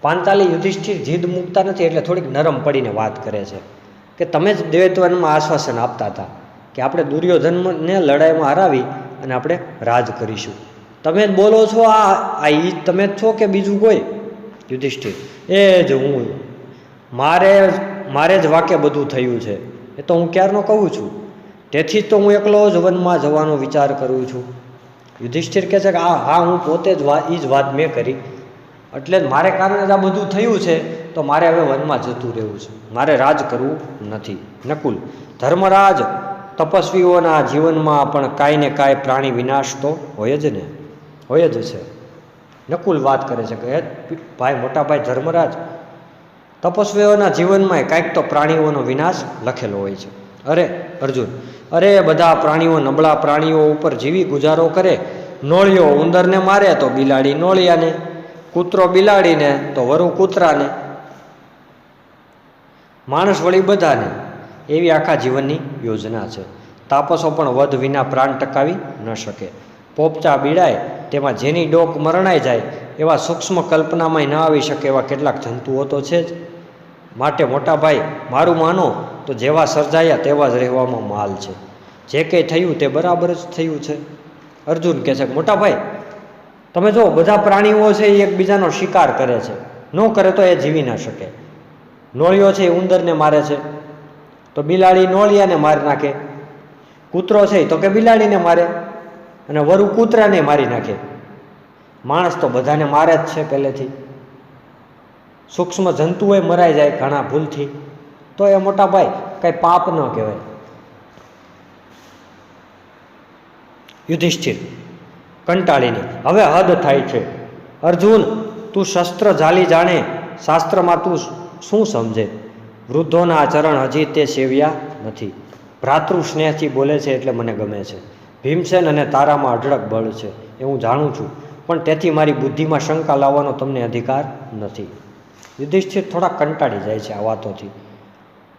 પાંચાલી યુધિષ્ઠિર જીદ મૂકતા નથી એટલે થોડીક નરમ પડીને વાત કરે છે કે તમે જ દ્વૈતવનમાં આશ્વાસન આપતા હતા કે આપણે દુર્યોધનને લડાઈમાં હરાવી અને આપણે રાજ કરીશું. તમે જ બોલો છો, આ ઈ તમે જ છો કે બીજું કોઈ. યુધિષ્ઠિર એ જ હું, મારે જ વાકે બધું થયું છે, એ તો હું ક્યારનો કહું છું. તેથી જ તો હું એકલો જ વનમાં જવાનો વિચાર કરું છું. યુધિષ્ઠિર કહે છે કે હા હું પોતે જ એ જ વાત મેં કરી, એટલે જ મારે કારણે જ આ બધું થયું છે, તો મારે હવે વનમાં જતું રહેવું છે, મારે રાજ કરવું નથી. નકુલ ધર્મરાજ તપસ્વીઓના જીવનમાં પણ કાંઈ ને કાંઈ પ્રાણી વિનાશ તો હોય જ ને, હોય જ છે. નકુલ વાત કરે છે કે ભાઈ મોટા ભાઈ ધર્મરાજ, તપસ્વીઓના જીવનમાં કાંઈક તો પ્રાણીઓનો વિનાશ લખેલો હોય છે. અરે અર્જુન, અરે બધા પ્રાણીઓ નબળા પ્રાણીઓ ઉપર જીવી ગુજારો કરે. નોળિયો ઉંદરને મારે તો બિલાડી નોળિયાને, કૂતરો બિલાડીને તો વરુ કૂતરાને, માણસ વળી બધાને, એવી આખા જીવનની યોજના છે. તાપસો પણ વધ વિના પ્રાણ ટકાવી ન શકે. પોપચા બીડાય તેમાં જેની ડોક મરણાઈ જાય એવા સૂક્ષ્મ કલ્પનામાં ન આવી શકે એવા કેટલાક જંતુઓ તો છે જ. માટે મોટા ભાઈ મારું માનો તો જેવા સર્જાયા તેવા જ રહેવામાં માલ છે. જે કંઈ થયું તે બરાબર જ થયું છે. અર્જુન કહે છે કે મોટા ભાઈ તમે જો બધા પ્રાણીઓ છે એ એકબીજાનો શિકાર કરે છે, ન કરે તો એ જીવી ના શકે. નોળિયો છે એ ઉંદરને મારે છે તો બિલાડી નોળિયાને મારી નાખે, કૂતરો છે તો કે બિલાડીને મારે, અને વરુ કૂતરાને મારી નાખે. માણસ તો બધાને મારે જ છે પહેલેથી. સૂક્ષ્મ જંતુઓય મરાઈ જાય ઘણા ભૂલથી, તો એ મોટા ભાઈ કંઈ પાપ ન કહેવાય. યુધિષ્ઠિર કંટાળીને હવે હદ થાય છે. અર્જુન તું શસ્ત્ર ઝાલી જાણે, શાસ્ત્રમાં તું શું સમજે. વૃદ્ધોના ચરણ હજી તે સેવ્યા નથી. ભ્રાતૃ સ્નેહથી બોલે છે એટલે મને ગમે છે. ભીમસેન અને તારામાં અઢળક બળ છે એ હું જાણું છું, પણ તેથી મારી બુદ્ધિમાં શંકા લાવવાનો તમને અધિકાર નથી. યુધિષ્ઠિર થોડા કંટાળી જાય છે આ વાતોથી.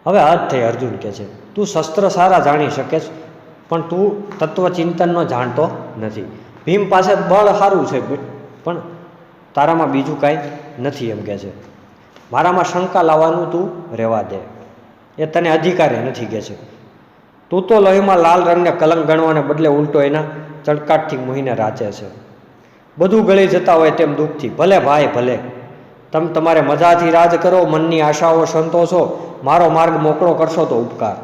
હવે હદ થઈ. અર્જુન કહે છે તું શસ્ત્ર સારા જાણી શકે છે, પણ તું તત્વચિંતનનો જાણતો નથી. ભીમ પાસે બળ સારું છે પણ તારામાં બીજું કાંઈ નથી એમ કહે છે. મારામાં શંકા લાવવાનું તું રહેવા દે, એ તને અધિકારે નથી કહે છે. તું તો લોહીમાં લાલ રંગને કલંક ગણવાને બદલે ઉલટો એના ચળકાટથી મોહીને રાચે છે. બધું ગળી જતા હોય તેમ દુઃખથી. ભલે ભાઈ ભલે, તમે તમારે મજાથી રાજ કરો, મનની આશાઓ સંતોષો, મારો માર્ગ મોકળો કરશો તો ઉપકાર.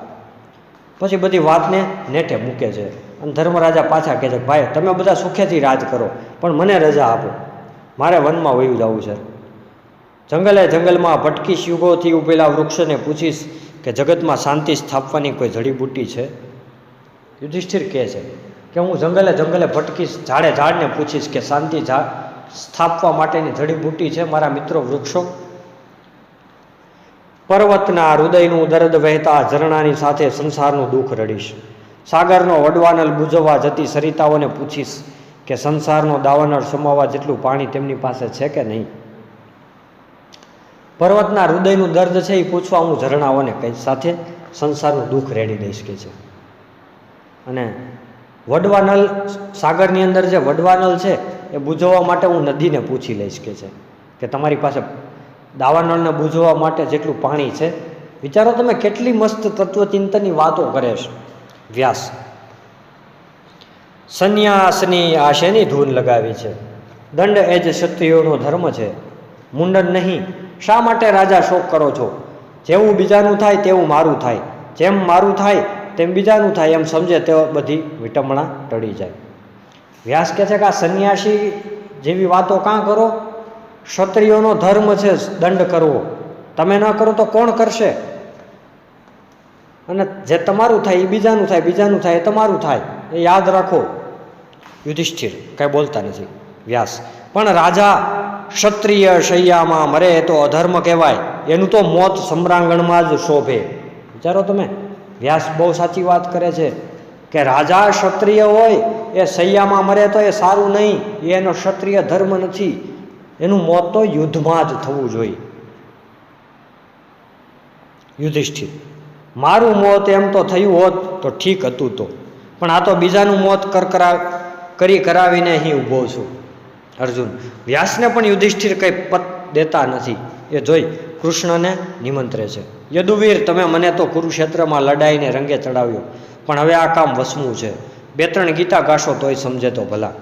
પછી બધી વાતને નેઠે મૂકે છે. અને ધર્મરાજા પાછા કહે છે ભાઈ તમે બધા સુખેથી રાજ કરો, પણ મને રજા આપો, મારે વનમાં વયું જવું છે. જંગલમાં ભટકીશ યુગોથી ઉભેલા વૃક્ષને પૂછીશ કે જગતમાં શાંતિ સ્થાપવાની કોઈ જડીબુટ્ટી છે. યુધિષ્ઠિર કહે છે કે હું જંગલે ભટકીશ, ઝાડને પૂછીશ કે શાંતિ સ્થાપવા માટેની જડીબુટ્ટી છે મારા મિત્રો વૃક્ષો. પર્વતના હૃદયનું દર્દ વહેતા ઝરણાની સાથે સંસારનું દુઃખ રડીશ. સાગરનો વડવાનલ બુઝવવા જતી સરિતાઓને પૂછીશ કે સંસારનો દાવાનળ સમાવવા જેટલું પાણી તેમની પાસે છે કે નહીં. પર્વતના હૃદયનું દર્દ છે એ પૂછવા હું ઝરણાઓને કહીશ, સાથે સંસારનું દુઃખ રેડી દઈશ કે છે. અને વડવાનલ, સાગરની અંદર જે વડવાનલ છે એ બુઝવવા માટે હું નદીને પૂછી લઈશ કે છે કે તમારી પાસે દાવાનળને બુઝવવા માટે જેટલું પાણી છે. વિચારો તમે કેટલી મસ્ત તત્વચિંતનની વાતો કરે છે વ્યાસ. સંન્યાસની આ શેની ધૂન લગાવી છે. દંડ એ જ ક્ષત્રિયોનો ધર્મ છે, મુંડન નહીં શા માટે રાજા શોક કરો છો? જેવું બીજાનું થાય તેવું મારું થાય, જેમ મારું થાય તેમ બીજાનું થાય, એમ સમજે તે બધી વિટંબણા ટળી જાય. વ્યાસ કહે છે કે આ સંન્યાસી જેવી વાતો કાં કરો? ક્ષત્રિયોનો ધર્મ છે દંડ કરવો, તમે ન કરો તો કોણ કરશે? અને જે તમારું થાય એ બીજાનું થાય, બીજાનું થાય એ તમારું થાય, એ યાદ રાખો. યુધિષ્ઠિર કાંઈ બોલતા નથી. વ્યાસ: પણ રાજા ક્ષત્રિય શૈયામાં મરે તો અધર્મ કહેવાય, એનું તો મોત સમ્રાંગણમાં જ શોભે. વિચારો તમે, વ્યાસ બહુ સાચી વાત કરે છે કે રાજા ક્ષત્રિય હોય એ શૈયામાં મરે તો એ સારું નહીં, એનો ક્ષત્રિય ધર્મ નથી, એનું મોત તો યુદ્ધમાં જ થવું જોઈએ. યુધિષ્ઠિર: મારું મોત એમ તો થયું હોત તો ઠીક હતું, તો પણ આ તો બીજાનું મોત કરી કરાવીને અહીં ઊભો છું. અર્જુન: વ્યાસને પણ યુધિષ્ઠિર કંઈ પત દેતા નથી, એ જોઈ કૃષ્ણને નિમંત્રે છે. યદુવીર, તમે મને તો કુરુક્ષેત્રમાં લડાઈને રંગે ચડાવ્યો, પણ હવે આ કામ વસવું છે. 2-3 ગીતા ગાશો તોય સમજે તો ભલા.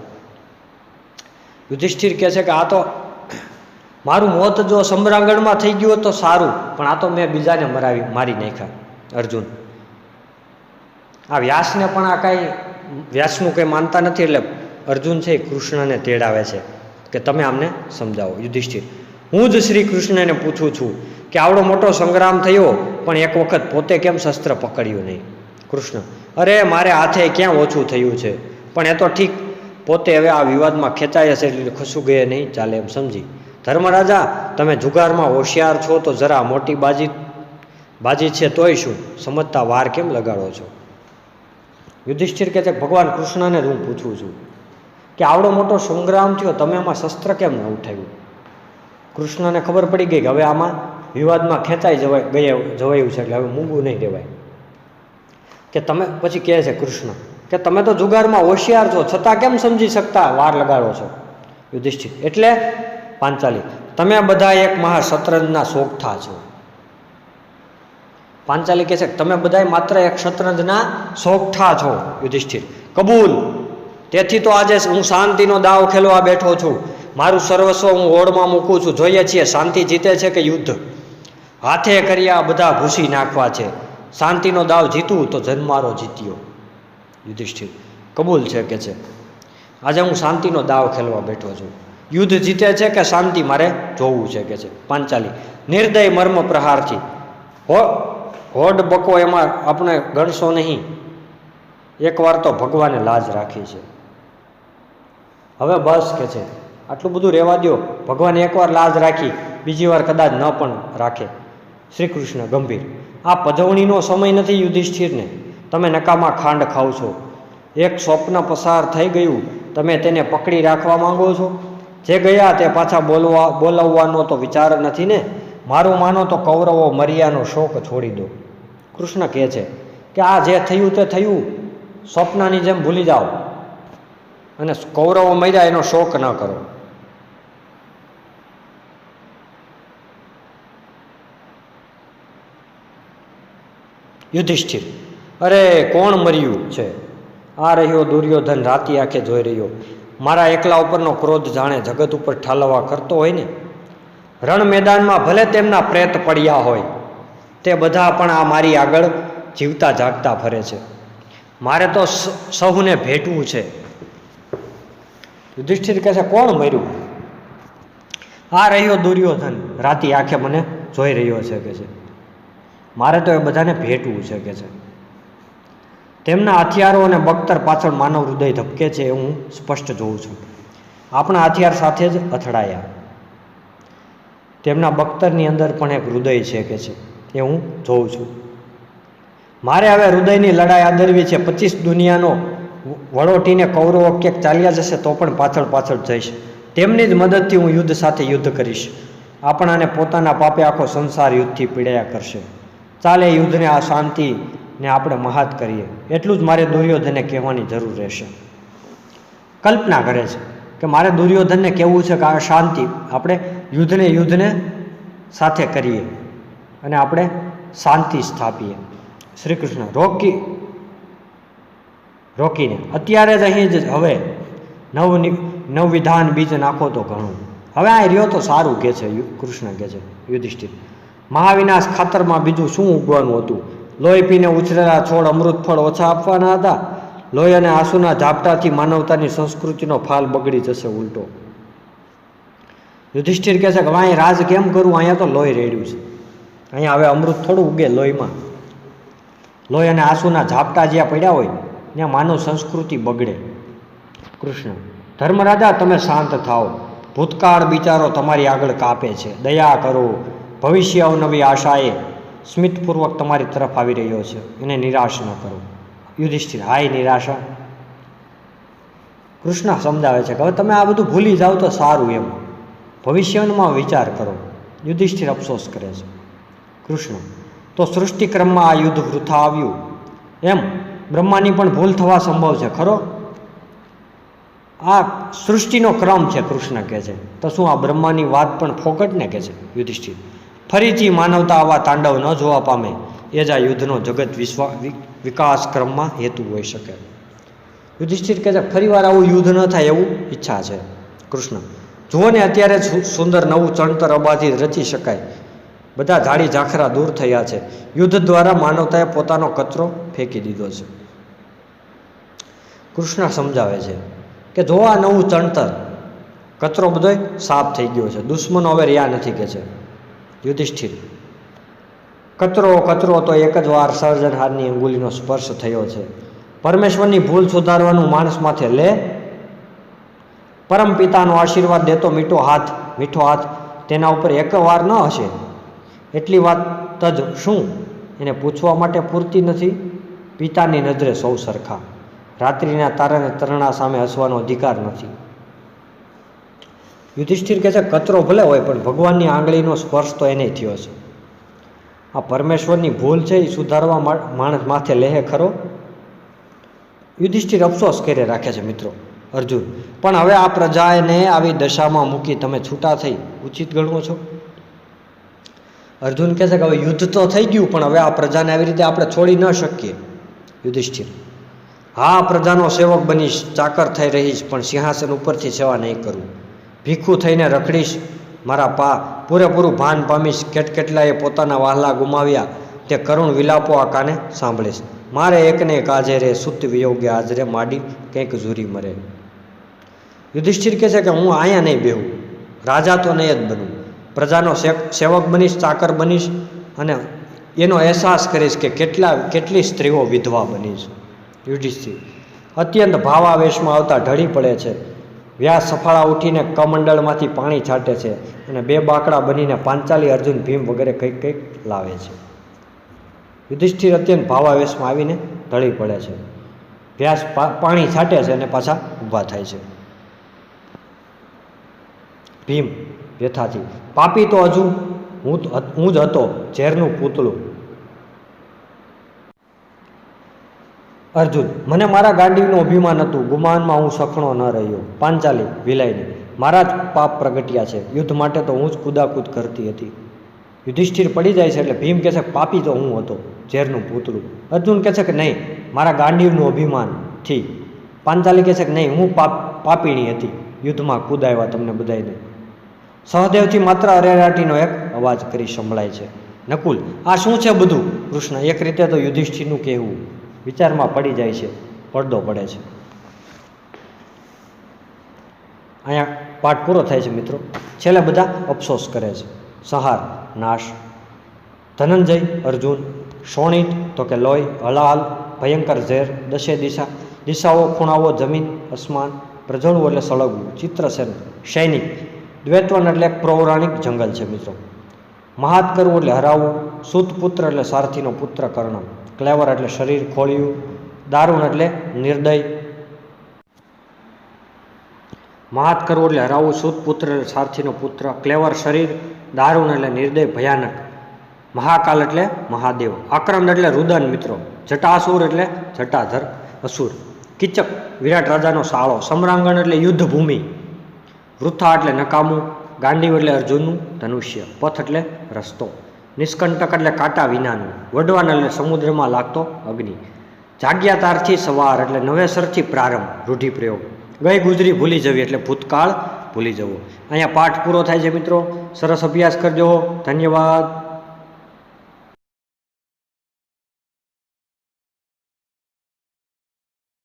યુધિષ્ઠિર કહે છે કે આ તો મારું મોત જો સમ્રાંગણમાં થઈ ગયું તો સારું, પણ આ તો મેં બીજાને મારી નાખ્યા. અર્જુન: આ વ્યાસને પણ આ કાંઈ વ્યાસનું કંઈ માનતા નથી, એટલે અર્જુન છે એ કૃષ્ણને તેડાવે છે કે તમે આમને સમજાવો. યુધિષ્ઠિર: હું જ શ્રી કૃષ્ણને પૂછું છું કે આવડો મોટો સંગ્રામ થયો, પણ એક વખત પોતે કેમ શસ્ત્ર પકડ્યું નહીં? કૃષ્ણ: અરે મારે હાથે ક્યાં ઓછું થયું છે, પણ એ તો ઠીક, પોતે હવે આ વિવાદમાં ખેંચાય છે એટલે ખસું ગયે નહીં ચાલે એમ સમજી. ધર્મરાજા, તમે જુગારમાં હોશિયાર છો તો જરા મોટી બાજી છે તોય શું, સમજતા વાર કેમ લગાડો છો? યુધિષ્ઠિર કહે છે ભગવાન કૃષ્ણને જ હું પૂછું છું કે આવડો મોટો સંગ્રામ થયો, તમે એમાં શસ્ત્ર કેમ ન ઉઠાવ્યું? કૃષ્ણને ખબર પડી ગઈ કે હવે આમાં વિવાદમાં ખેંચાઈ જવાયું છે, એટલે હવે મૂંગું નહીં રહેવાય. કે તમે પછી કહે છે કૃષ્ણ કે તમે તો જુગારમાં હોશિયાર છો, છતાં કેમ સમજી શકતા વાર લગાડો છો? યુધિષ્ઠિર: એટલે પાંચાલી, તમે બધા એક મહા શતરંજના શોખઠા છો. પાંચાલી કહે છે કે તમે બધા માત્ર એક શતરંજના શોખઠા છો. યુધિષ્ઠિર: કબૂલ. તેથી તો આજે હું શાંતિનો દાવ ખેલવા બેઠો છું. મારું સર્વસ્વ હું હોડમાં મૂકું છું. જોઈએ છીએ શાંતિ જીતે છે કે યુદ્ધ. હાથે કર્યા બધા ભૂસી નાખવા છે. શાંતિનો દાવ જીતું તો જન્મારો જીત્યો. યુધિષ્ઠિર: કબૂલ છે કે છે. આજે હું શાંતિનો દાવ ખેલવા બેઠો છું. યુદ્ધ જીતે છે કે શાંતિ મારે જોવું છે કે છે. પાંચાલી: નિર્દય મર્મ પ્રહારથી હોડ બકો એમાં આપણે ગણશો નહીં. એકવાર તો ભગવાને લાજ રાખી છે, હવે બસ કે છે, આટલું બધું રહેવા દો. ભગવાને એકવાર લાજ રાખી, બીજી વાર કદાચ ન પણ રાખે. શ્રી કૃષ્ણ ગંભીર: આ પજવણીનો સમય નથી યુધિષ્ઠિરને, તમે નકામા ખાંડ ખાવ છો. એક સ્વપ્ન પસાર થઈ ગયું, તમે તેને પકડી રાખવા માંગો છો? જે ગયા તે પાછા બોલાવવાનો તો વિચાર નથી ને? મારું માનો તો કૌરવો મર્યાનો શોક છોડી દો. કૃષ્ણ કહે છે કે આ જે થયું તે થયું, સ્વપ્નની જેમ ભૂલી જાઓ અને કૌરવો મર્યા એનો શોક ન કરો. યુધિષ્ઠિર: અરે કોણ મર્યું છે? આ રહ્યો દુર્યોધન રાતી આંખે જોઈ રહ્યો. મારા એકલા ઉપરનો ક્રોધ જાણે જગત ઉપર ઠાલવા કરતો હોય ને. રણ મેદાનમાં ભલે તેમના પ્રેત પડ્યા હોય, તે બધા પણ આ મારી આગળ જીવતા જાગતા ફરે છે. મારે તો સહુને ભેટવું છે. યુધિષ્ઠિર કહે છે કોણ મર્યું? આ રહ્યો દુર્યોધન રાતી આંખે મને જોઈ રહ્યો છે કે છે. મારે તો એ બધાને ભેટવું છે કે છે. તેમના હથિયારો અને બખ્તર પાછળ માનવ હૃદય ધબકે છે એ હું સ્પષ્ટ જોઉં છું. આપણા હથિયાર સાથે જ અથડાયા. તેમના બખ્તરની અંદર પણ એક હૃદય છે કે છે, એ હું જોઉં છું. મારે હવે હૃદયની લડાઈ આદરવી છે. 25 દુનિયાનો વડોટીને કૌરવો ક્યાંક ચાલ્યા જશે તો પણ પાછળ પાછળ જઈશ. તેમની જ મદદથી હું યુદ્ધ સાથે યુદ્ધ કરીશ. આપણાને પોતાના પાપે આખો સંસાર યુદ્ધથી પીડાયા કરશે. ચાલે યુદ્ધને આ શાંતિને આપણે મહાત કરીએ, એટલું જ મારે દુર્યોધનને કહેવાની જરૂર રહેશે. કલ્પના કરે છે કે મારે દુર્યોધનને કહેવું છે કે આ શાંતિ, આપણે યુદ્ધને સાથે કરીએ અને આપણે શાંતિ સ્થાપીએ. શ્રી કૃષ્ણ રોકીને અત્યારે જ અહીં જ હવે નવવિધાન બીજ નાખો તો ઘણું. હવે આ રહ્યો તો સારું કહે છે કૃષ્ણ કહે છે યુધિષ્ઠિર, મહાવિનાશ ખાતરમાં બીજું શું ઉગવાનું હતું? લોહી પીને ઉછરેલા છોડ અમૃત ફળ ઓછા આપવાના હતા? લોહી અને આંસુના ઝાપટાથી માનવતાની સંસ્કૃતિનો ફાલ બગડી જશે ઉલટો. યુધિષ્ઠિર કહે છે કે અહીં રાજ કેમ કરવું? અહીંયા તો લોહી રેડ્યું છે, અહીંયા હવે અમૃત થોડું ઉગે લોહીમાં. લોહી અને આંસુના ઝાપટા જ્યાં પડ્યા હોય ત્યાં માનવ સંસ્કૃતિ બગડે. કૃષ્ણ, ધર્મરાજા તમે શાંત થાઓ, ભૂતકાળ બિચારો તમારી આગળ કાપે છે, દયા કરો. ભવિષ્ય અવનવી આશાએ સ્મિતપૂર્વક તમારી તરફ આવી રહ્યો છે, એને નિરાશ ન કરો. યુધિષ્ઠિર, હાય નિરાશા. કૃષ્ણ સમજાવે છે કે હવે તમે આ બધું ભૂલી જાઓ તો સારું, એમ ભવિષ્યમાં વિચાર કરો. યુધિષ્ઠિર અફસોસ કરે છે. કૃષ્ણ, તો સૃષ્ટિક્રમમાં આ યુદ્ધ વૃથા આવ્યું, એમ બ્રહ્માની પણ ભૂલ થવા સંભવ છે ખરો? આ સૃષ્ટિનો ક્રમ છે, કૃષ્ણ કહે છે. તો શું આ બ્રહ્માની વાત પણ ફોકટ ને કહે છે યુધિષ્ઠિર? ફરીથી માનવતા આવા તાંડવ ન જોવા પામે એ જ આ યુદ્ધનો જગત વિકાસ ક્રમમાં હેતુ હોઈ શકે. યુધિષ્ઠિર કહે છે ફરીવાર આવું યુદ્ધ ન થાય એવું ઈચ્છા છે. કૃષ્ણ, જુઓ ને અત્યારે સુંદર નવું ચણતર અબાધિત રચી શકાય, બધા ઝાડી ઝાખરા દૂર થયા છે. યુદ્ધ દ્વારા માનવતાએ પોતાનો કચરો ફેંકી દીધો છે. કૃષ્ણ સમજાવે છે કે જો આ નવું ચણતર, કચરો બધો સાફ થઈ ગયો છે, દુશ્મનો હવે રહ્યા નથી કે છે. યુધિષ્ઠિર, કચરો તો એક જ વાર સર્જનહારની અંગુલીનો સ્પર્શ થયો છે. પરમેશ્વરની ભૂલ સુધારવાનું માણસ માથે લે. પરમ પિતાનો આશીર્વાદ દેતો મીઠો હાથ તેના ઉપર એક વાર ન હશે એટલી વાત જ શું એને પૂછવા માટે પૂરતી નથી? પિતાની નજરે સૌ સરખા, રાત્રિના તારાને તરણા સામે હસવાનો અધિકાર નથી. યુધિષ્ઠિર કહે છે કચરો ભલે હોય પણ ભગવાનની આંગળીનો સ્પર્શ તો એને થયો છે. આ પરમેશ્વરની ભૂલ છે એ સુધારવા માણસ માથે લેહે ખરો? યુધિષ્ઠિર અફસોસ કરી રાખે છે મિત્રો. અર્જુન, પણ હવે આ પ્રજાને આવી દશામાં મૂકી તમે છૂટા થઈ ઉચિત ગણવો છો? અર્જુન કહે છે કે હવે યુદ્ધ તો થઈ ગયું, પણ હવે આ પ્રજાને આવી રીતે આપણે છોડી ન શકીએ. યુધિષ્ઠિર, હા, પ્રજાનો સેવક બનીશ, ચાકર થઈ રહીશ, પણ સિંહાસન ઉપરથી સેવા નહીં કરું. ભીખું થઈને રખડીશ, મારા પૂરેપૂરું ભાન પામીશ. કેટલાએ પોતાના વહાલા ગુમાવ્યા તે કરુણ વિલાપો આ કાને સાંભળીશ. મારે એકને એક આજે રે, સુત વિયોગે હાજરે, માડી કંઈક ઝૂરી મરે. યુધિષ્ઠિર કહે છે કે હું અહીંયા નહીં બેહું, રાજા તો નહીં જ બનું, પ્રજાનો સેવક બનીશ, ચાકર બનીશ, અને એનો અહેસાસ કરીશ કે કેટલી સ્ત્રીઓ વિધવા બની છે. યુધિષ્ઠિર અત્યંત ભાવાવેશમાં આવતા ઢળી પડે છે. વ્યાસ સફાળા ઉઠીને કમંડળમાંથી પાણી છાંટે છે અને બે બાકડા બનીને પાંચાલી, અર્જુન, ભીમ વગેરે કંઈક લાવે છે. યુધિષ્ઠિર અત્યંત ભાવાવેશમાં આવીને ઢળી પડે છે. વ્યાસ પાણી છાંટે છે અને પાછા ઊભા થાય છે. ભીમ વ્યથાથી, પાપી તો હજુ હું જ હતો, ઝેરનું પૂતળું. અર્જુન, મને મારા ગાંડીવનું અભિમાન હતું, ગુમાનમાં હું સખણો ન રહ્યો. પાંચાલી વિલાઈને, મારા જ પાપ પ્રગટ્યા છે, યુદ્ધ માટે તો હું જ કુદાકૂદ કરતી હતી. યુધિષ્ઠિર પડી જાય છે એટલે ભીમ કહે છે પાપી તો હું હતો, ઝેરનું પૂતળું. અર્જુન કહે છે કે નહીં, મારા ગાંડીવનું અભિમાનથી. પાંચાલી કહે છે કે નહીં, હું પાપીણી હતી, યુદ્ધમાં કુદાવ્યા તમને બધાને. સહદેવથી માત્ર અરેરાટીનો એક અવાજ કરી સંભળાય છે. નકુલ, આ શું છે બધું? કૃષ્ણ, એક રીતે તો યુધિષ્ઠિરનું કહેવું. વિચારમાં પડી જાય છે, પડદો પડે છે. અહીંયા પાઠ પૂરો થાય છે મિત્રો. છેલ્લે બધા અફસોસ કરે છે. સંહાર, નાશ. ધનંજય, અર્જુન. શોણિત તો કે લોહી, હલાહલ, ભયંકર ઝેર, દશે દિશાઓ, ખૂણાઓ, જમીન, અસમાન. પ્રજળવું એટલે સળગવું. ચિત્રસેન, સૈનિક. દ્વૈતવન એટલે પૌરાણિક જંગલ છે મિત્રો. મહાત કરવું એટલે હરાવવું. સુતપુત્ર એટલે સારથીનો પુત્ર કર્ણ. ક્લેવર એટલે શરીર ખોળ્યું. દારૂણ એટલે નિર્દય. મહાત કરવું એટલે હરાવવું. સુતપુત્ર એટલે સારથીનો પુત્ર. ક્લેવર શરીર. દારૂણ એટલે નિર્દય ભયાનક. મહાકાલ એટલે મહાદેવ. આક્રંદ એટલે રુદન મિત્રો. જટાસુર એટલે જટાધર અસુર. કિચક વિરાટ રાજાનો સાળો. સમરાંગણ એટલે યુદ્ધ ભૂમિ. વૃથા એટલે નકામું. ગાંડીવ એટલે અર્જુનનું ધનુષ્ય. પથ એટલે રસ્તો. નિષ્કંટક એટલે કાંટા વિનાનું. વડવાન એટલે સમુદ્રમાં લાગતો અગ્નિ. જાગ્યા તારથી સવાર એટલે નવેસરથી પ્રારંભ. રૂઢિપ્રયોગ. ગઈ ગુજરી ભૂલી જવી એટલે ભૂતકાળ ભૂલી જવો. અહીંયા પાઠ પૂરો થાય છે મિત્રો. સરસ અભ્યાસ કરજો. ધન્યવાદ.